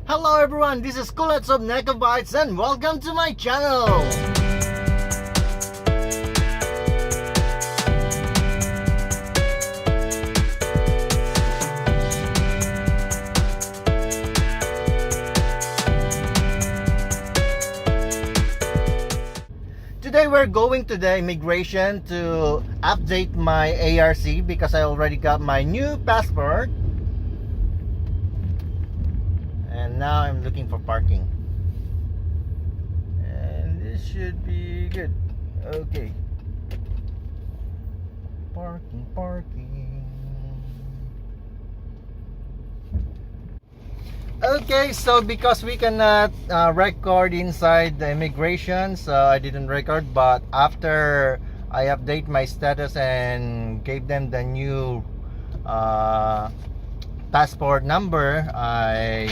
Hello everyone, this is Kulets of Necobites and welcome to my channel! Today we're going to the immigration to update my ARC because I already got my new passport. And now I'm looking for parking. And this should be good. Okay. Parking. Okay, so because we cannot record inside the immigration, so I didn't record, but after I update my status and gave them the new passport number, I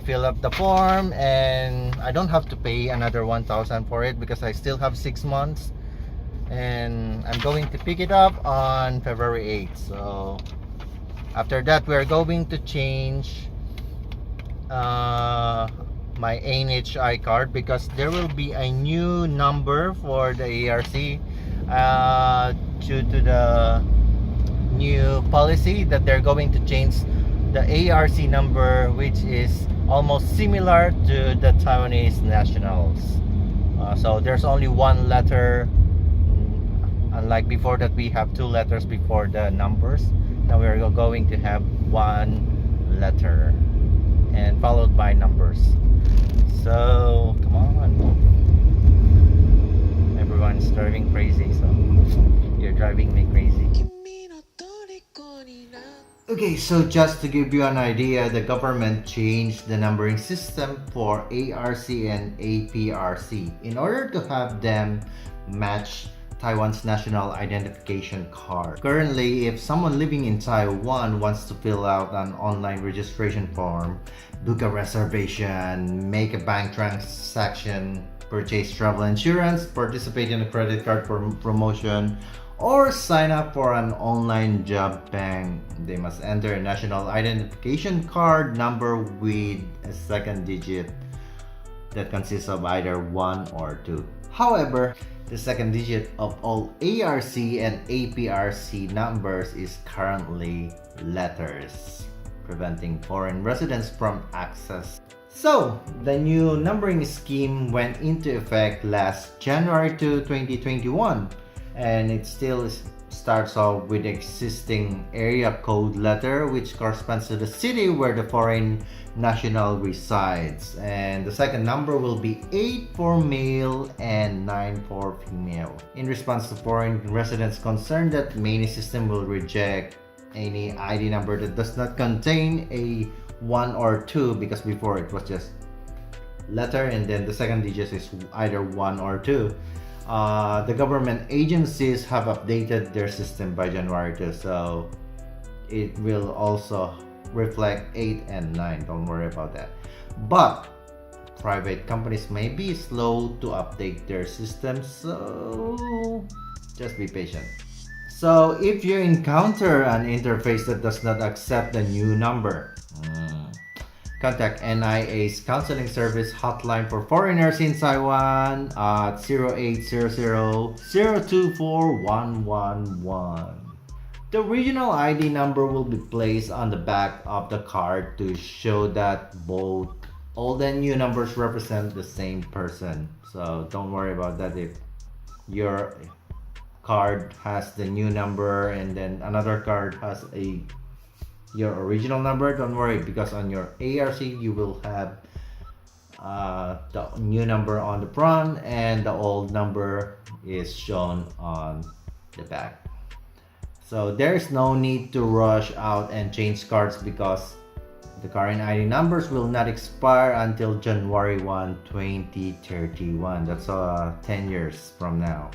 fill up the form and I don't have to pay another 1,000 for it because I still have 6 months, and I'm going to pick it up on February 8th. So after that we're going to change my NHI card because there will be a new number for the ARC due to the new policy that they're going to change the ARC number, which is almost similar to the Taiwanese nationals. So there's only one letter, unlike before that we have 2 letters before the numbers. Now we're going to have 1 letter and followed by numbers. So come on, everyone's driving crazy, so you're driving me crazy. Okay, so just to give you an idea, the government changed the numbering system for ARC and APRC in order to have them match Taiwan's national identification card. Currently, if someone living in Taiwan wants to fill out an online registration form, book a reservation, make a bank transaction, purchase travel insurance, participate in a credit card promotion, or sign up for an online job bank, they must enter a national identification card number with a second digit that consists of either 1 or 2. However, the second digit of all ARC and APRC numbers is currently letters, preventing foreign residents from access. So, the new numbering scheme went into effect last January 2, 2021. And it still starts off with the existing area code letter, which corresponds to the city where the foreign national resides, and the second number will be 8 for male and 9 for female. In response to foreign residents concerned that many system will reject any ID number that does not contain a 1 or 2, because before it was just letter and then the second digit is either 1 or 2. The government agencies have updated their system by January 2, so it will also reflect 8 and 9. Don't worry about that. But private companies may be slow to update their systems, so just be patient. So if you encounter an interface that does not accept the new number, contact NIA's Counseling Service Hotline for Foreigners in Taiwan at 0800-024-111. The original ID number will be placed on the back of the card to show that both old and new numbers represent the same person. So don't worry about that. If your card has the new number and then another card has your original number, don't worry, because on your ARC you will have the new number on the front and the old number is shown on the back. So there's no need to rush out and change cards because the current ID numbers will not expire until January 1, 2031. That's 10 years from now.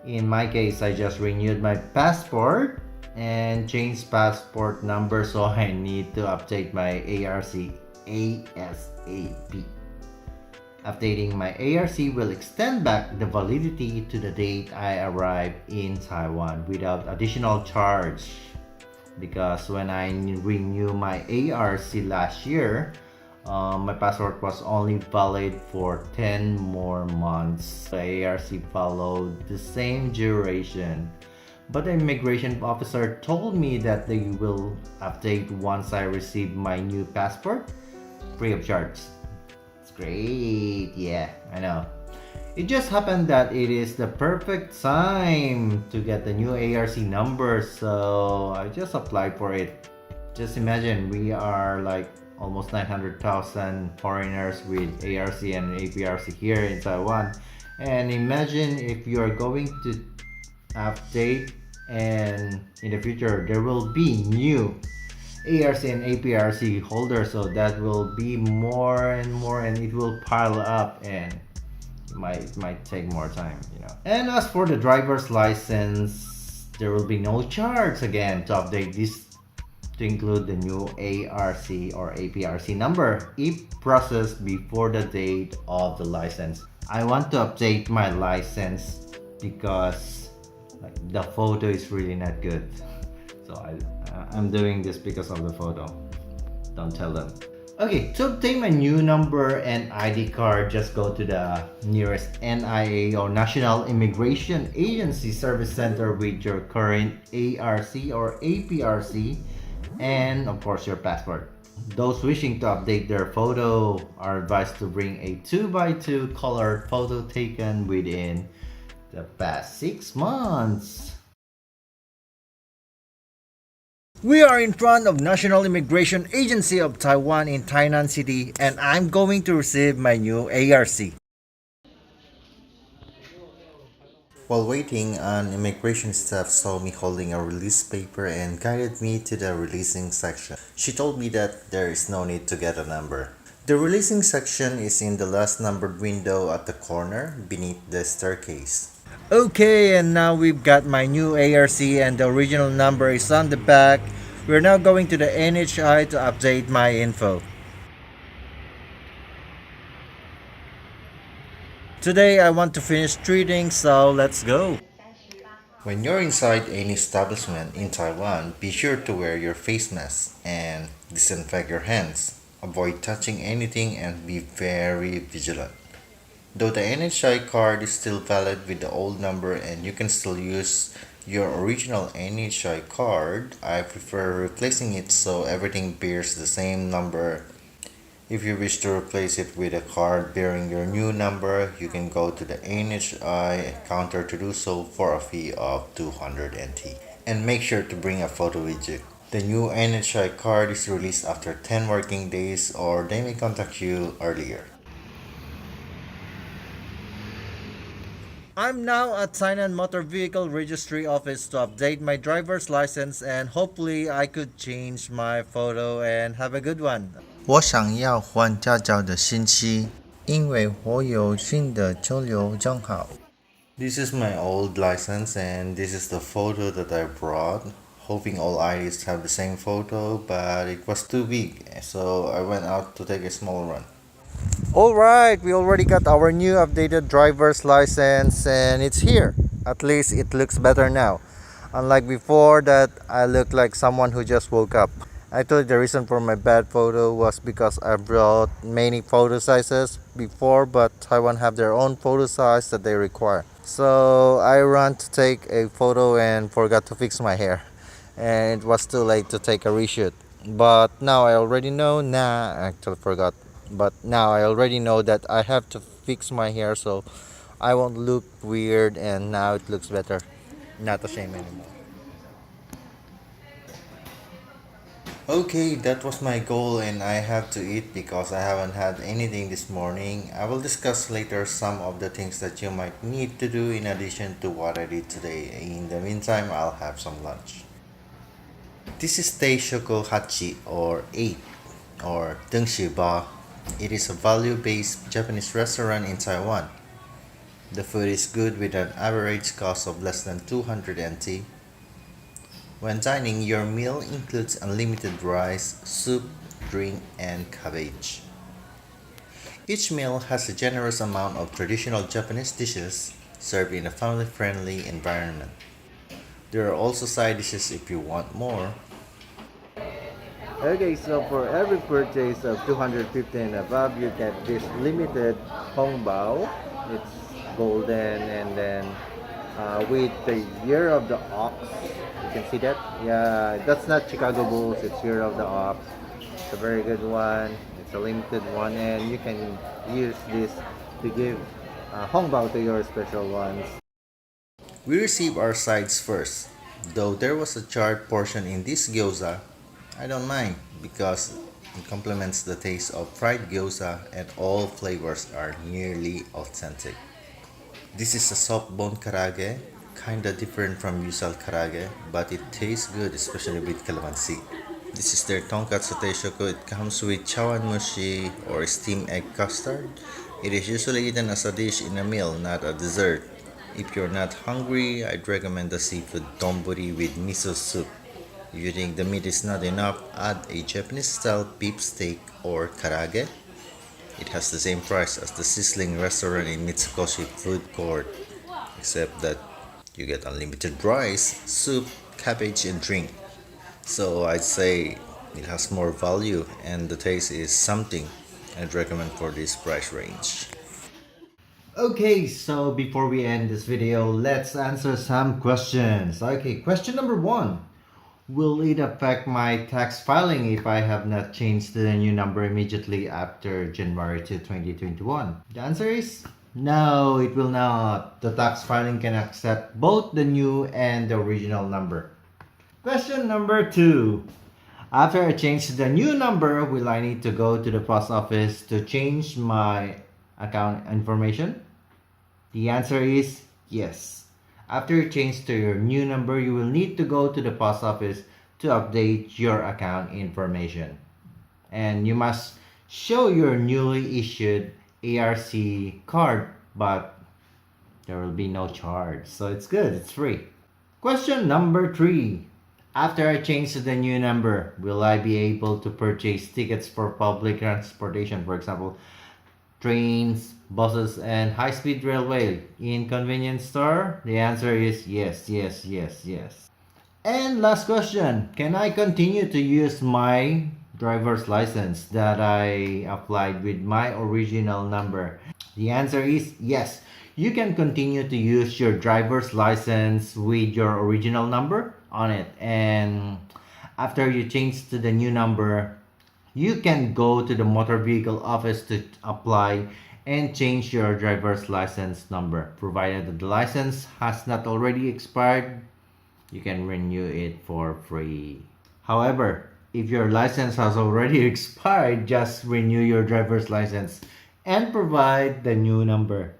In my case, I just renewed my passport and changed passport number, so I need to update my ARC ASAP. Updating my ARC will extend back the validity to the date I arrive in Taiwan without additional charge. because when I renew my ARC last year, my passport was only valid for 10 more months. The ARC followed the same duration, but the immigration officer told me that they will update once I receive my new passport, free of charge. It's great, yeah, I know. It just happened that it is the perfect time to get the new ARC number, so I just applied for it. Just imagine, we are like almost 900,000 foreigners with ARC and APRC here in Taiwan. And imagine if you are going to update, and in the future there will be new ARC and APRC holders, so that will be more and more, and it will pile up, and it might take more time, you know. And as for the driver's license, there will be no charge again to update this to include the new ARC or APRC number if processed before the date of the license. I want to update my license because like, the photo is really not good, so I'm doing this because of the photo. Don't tell them. Okay, to obtain my new number and ID card, just go to the nearest NIA or National Immigration Agency Service Center with your current ARC or APRC and of course your passport. Those wishing to update their photo are advised to bring a 2x2 colored photo taken within the past 6 months. We are in front of National Immigration Agency of Taiwan in Tainan City, and I'm going to receive my new ARC. While waiting, an immigration staff saw me holding a release paper and guided me to the releasing section. She told me that there is no need to get a number. The releasing section is in the last numbered window at the corner beneath the staircase. Okay, and now we've got my new ARC and the original number is on the back. We're now going to the NHI to update my info. Today I want to finish treating, so let's go. When you're inside any establishment in Taiwan, be sure to wear your face mask and disinfect your hands. Avoid touching anything and be very vigilant. Though the NHI card is still valid with the old number and you can still use your original NHI card, I prefer replacing it so everything bears the same number. If you wish to replace it with a card bearing your new number, you can go to the NHI counter to do so for a fee of 200 NT. And make sure to bring a photo with you. The new NHI card is released after 10 working days, or they may contact you earlier. I'm now at Tainan Motor Vehicle Registry Office to update my driver's license, and hopefully I could change my photo and have a good one. 我想要换驾照的信息，因为我有新的居留证号。This is my old license and this is the photo that I brought. Hoping all IDs have the same photo, but it was too big, so I went out to take a small run. Alright, we already got our new updated driver's license and it's here. At least it looks better now. Unlike before that I looked like someone who just woke up. I thought the reason for my bad photo was because I brought many photo sizes before, but Taiwan have their own photo size that they require. So I ran to take a photo and forgot to fix my hair. And it was too late to take a reshoot. But now I already know, I actually forgot. But now I already know that I have to fix my hair so I won't look weird, and now it looks better. Not ashamed anymore. Okay, that was my goal and I have to eat because I haven't had anything this morning. I will discuss later some of the things that you might need to do in addition to what I did today. In the meantime, I'll have some lunch. This is Teishoko Hachi or 8 or Dengshiba. It is a value-based Japanese restaurant in Taiwan. The food is good with an average cost of less than 200 NT. When dining, your meal includes unlimited rice, soup, drink, and cabbage. Each meal has a generous amount of traditional Japanese dishes served in a family-friendly environment. There are also side dishes if you want more. Okay, so for every purchase of 250 and above, you get this limited hongbao. It's golden, and then with the year of the ox, you can see that. Yeah, that's not Chicago Bulls, it's year of the ox. It's a very good one. It's a limited one, and you can use this to give hongbao to your special ones. We receive our sides first. Though there was a charred portion in this gyoza, I don't mind because it complements the taste of fried gyoza and all flavors are nearly authentic. This is a soft bone karage, kinda different from usual karage, but it tastes good, especially with calamansi. This is their tonkatsu teishoku. It comes with chawanmushi or steamed egg custard. It is usually eaten as a dish in a meal, not a dessert. If you're not hungry, I'd recommend the seafood donburi with miso soup. If you think the meat is not enough, add a Japanese-style beef steak or karage. It has the same price as the sizzling restaurant in Mitsukoshi Food Court, except that you get unlimited rice, soup, cabbage, and drink. So I'd say it has more value and the taste is something I'd recommend for this price range. Okay, so before we end this video, let's answer some questions. Okay, question number 1. Will it affect my tax filing if I have not changed to the new number immediately after January 2, 2021? The answer is no, it will not. The tax filing can accept both the new and the original number. Question number 2. After I change to the new number, will I need to go to the post office to change my account information? The answer is yes. After you change to your new number, you will need to go to the post office to update your account information. And you must show your newly issued ARC card, but there will be no charge. So it's good, it's free. Question number 3. After I change to the new number, will I be able to purchase tickets for public transportation, for example, trains, buses, and high-speed railway in convenience store? The answer is yes, yes, yes, yes. And last question, can I continue to use my driver's license that I applied with my original number? The answer is yes. You can continue to use your driver's license with your original number on it, and after you change to the new number, you can go to the motor vehicle office to apply and change your driver's license number. Provided that the license has not already expired, you can renew it for free. However, if your license has already expired, just renew your driver's license and provide the new number.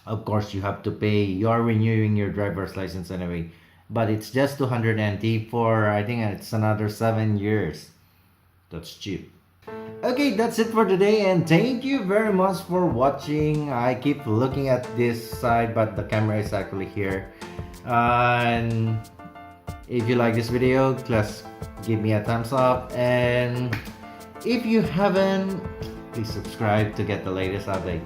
Of course, you have to pay. You're renewing your driver's license anyway, but it's just 200 NT for, I think it's another 7 years. That's cheap. Okay, that's it for today, and thank you very much for watching. I keep looking at this side, but the camera is actually here. And if you like this video, just give me a thumbs up, and if you haven't, please subscribe to get the latest update.